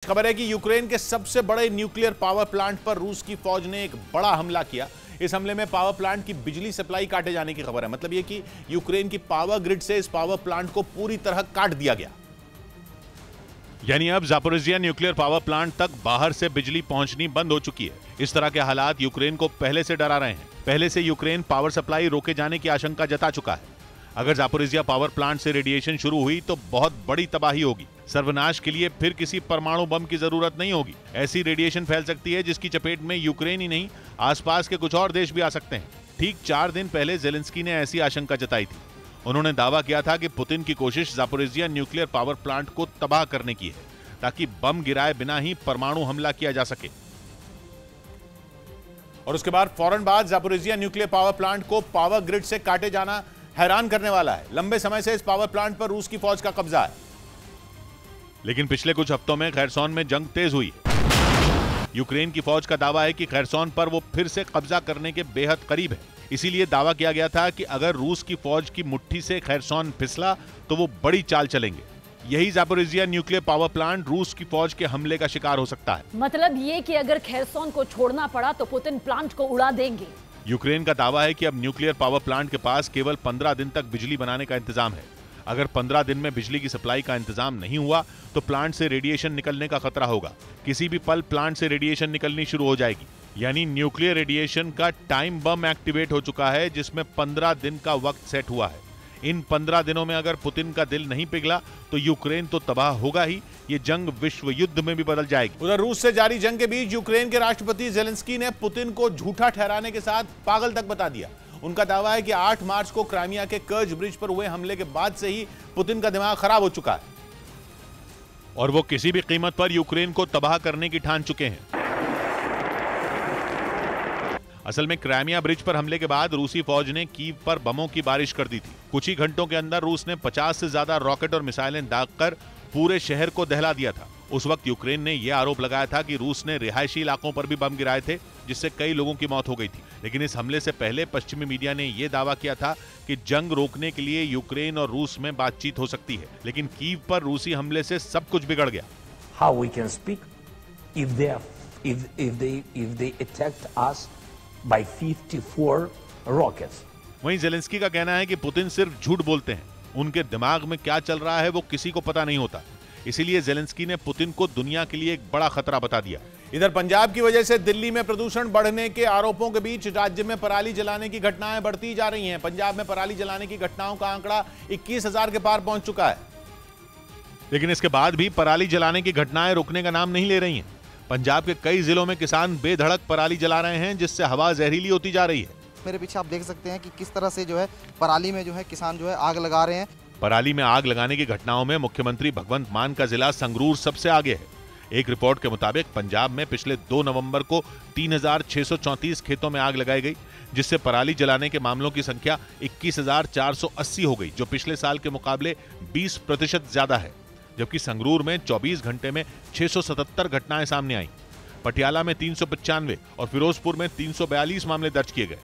खबर है कि यूक्रेन के सबसे बड़े न्यूक्लियर पावर प्लांट पर रूस की फौज ने एक बड़ा हमला किया। इस हमले में पावर प्लांट की बिजली सप्लाई काटे जाने की खबर है। मतलब यह कि यूक्रेन की पावर ग्रिड से इस पावर प्लांट को पूरी तरह काट दिया गया। यानी अब जापोरिजिया न्यूक्लियर पावर प्लांट तक बाहर से बिजली पहुंचनी बंद हो चुकी है। इस तरह के हालात यूक्रेन को पहले से डरा रहे हैं। पहले से यूक्रेन पावर सप्लाई रोके जाने की आशंका जता चुका है। अगर जापोरिजिया पावर प्लांट से रेडिएशन शुरू हुई तो बहुत बड़ी तबाही होगी। सर्वनाश के लिए फिर किसी परमाणु बम की जरूरत नहीं होगी। ऐसी रेडिएशन फैल सकती है जिसकी चपेट में यूक्रेन ही नहीं, आसपास के कुछ और देश भी आ सकते हैं। ठीक 4 दिन पहले जेलेंस्की ने ऐसी आशंका जताई थी। उन्होंने दावा किया था कि पुतिन की कोशिश जापोरिजिया न्यूक्लियर पावर प्लांट को तबाह करने की है, ताकि बम गिराए बिना ही परमाणु हमला किया जा सके। और उसके बाद फौरन बाद जापोरिजिया न्यूक्लियर पावर प्लांट को पावर ग्रिड से काटे जाना हैरान करने वाला है। लंबे समय से इस पावर प्लांट पर रूस की फौज का कब्जा है, लेकिन पिछले कुछ हफ्तों में खैरसोन में जंग तेज हुई। यूक्रेन की फौज का दावा है कि खैरसोन पर वो फिर से कब्जा करने के बेहद करीब है। इसीलिए दावा किया गया था कि अगर रूस की फौज की मुट्ठी से खैरसोन फिसला तो वो बड़ी चाल चलेंगे। यही जापोरिजिया न्यूक्लियर पावर प्लांट रूस की फौज के हमले का शिकार हो सकता है। मतलब ये कि अगर खैरसोन को छोड़ना पड़ा तो पुतिन प्लांट को उड़ा देंगे। यूक्रेन का दावा है कि अब न्यूक्लियर पावर प्लांट के पास केवल 15 दिन तक बिजली बनाने का इंतजाम है। अगर 15 दिन में बिजली की सप्लाई का इंतजाम नहीं हुआ तो प्लांट से रेडिएशन निकलने का खतरा होगा। किसी भी पल प्लांट से रेडिएशन निकलनी शुरू हो जाएगी। यानी न्यूक्लियर रेडिएशन का टाइम बम एक्टिवेट हो चुका है, जिसमें 15 दिन का वक्त सेट हुआ है। इन 15 दिनों में अगर पुतिन का दिल नहीं पिघला तो यूक्रेन तो तबाह होगा ही, ये जंग विश्व युद्ध में भी बदल जाएगी। उधर रूस से जारी जंग के बीच यूक्रेन के राष्ट्रपति जेलेंस्की ने पुतिन को झूठा ठहराने के साथ पागल तक बता दिया। उनका दावा है कि 8 मार्च को क्राइमिया के कर्ज ब्रिज पर हुए हमले के बाद से ही पुतिन का दिमाग खराब हो चुका है और वो किसी भी कीमत पर यूक्रेन को तबाह करने की ठान चुके हैं। असल में क्राइमिया ब्रिज पर हमले के बाद रूसी फौज ने कीव पर बमों की बारिश कर दी थी। कुछ ही घंटों के अंदर रूस ने 50 से ज्यादा रॉकेट और मिसाइलें दागकर पूरे शहर को दहला दिया था। उस वक्त यूक्रेन ने यह आरोप लगाया था कि रूस ने रिहायशी इलाकों पर भी बम गिराए थे, जिससे कई लोगों की मौत हो गई थी। लेकिन इस हमले से पहले पश्चिमी मीडिया ने यह दावा किया था कि जंग रोकने के लिए यूक्रेन और रूस में बातचीत हो सकती है। लेकिन कीव पर रूसी हमले से सब कुछ बिगड़ गया। How we can speak if they attacked us by 54 rockets. वहीं जेलेंस्की का कहना है कि पुतिन सिर्फ झूठ बोलते हैं। उनके दिमाग में क्या चल रहा है वो किसी को पता नहीं होता। इसीलिए जेलेंस्की ने पुतिन को दुनिया के लिए एक बड़ा खतरा बता दिया। इधर पंजाब की वजह से दिल्ली में प्रदूषण बढ़ने के आरोपों के बीच राज्य में पराली जलाने की घटनाएं बढ़ती जा रही हैं। पंजाब में पराली जलाने की घटनाओं का आंकड़ा 21,000 के पार पहुंच चुका है। लेकिन इसके बाद भी पराली जलाने की घटनाएं रुकने का नाम नहीं ले रही हैं। पंजाब के कई जिलों में किसान बेधड़क पराली जला रहे हैं, जिससे हवा जहरीली होती जा रही है। मेरे पीछे आप देख सकते हैं कि किस तरह से जो है पराली में जो है किसान जो है आग लगा रहे हैं। पराली में आग लगाने की घटनाओं में मुख्यमंत्री भगवंत मान का जिला संगरूर सबसे आगे है। एक रिपोर्ट के मुताबिक पंजाब में पिछले 2 नवंबर को 3,634 खेतों में आग लगाई गई, जिससे पराली जलाने के मामलों की संख्या 21,480 हो गई, जो पिछले साल के मुकाबले 20% ज्यादा है। जबकि संगरूर में 24 घंटे में 677 घटनाएं सामने आई। पटियाला में 395 और फिरोजपुर में 342 मामले दर्ज किए गए।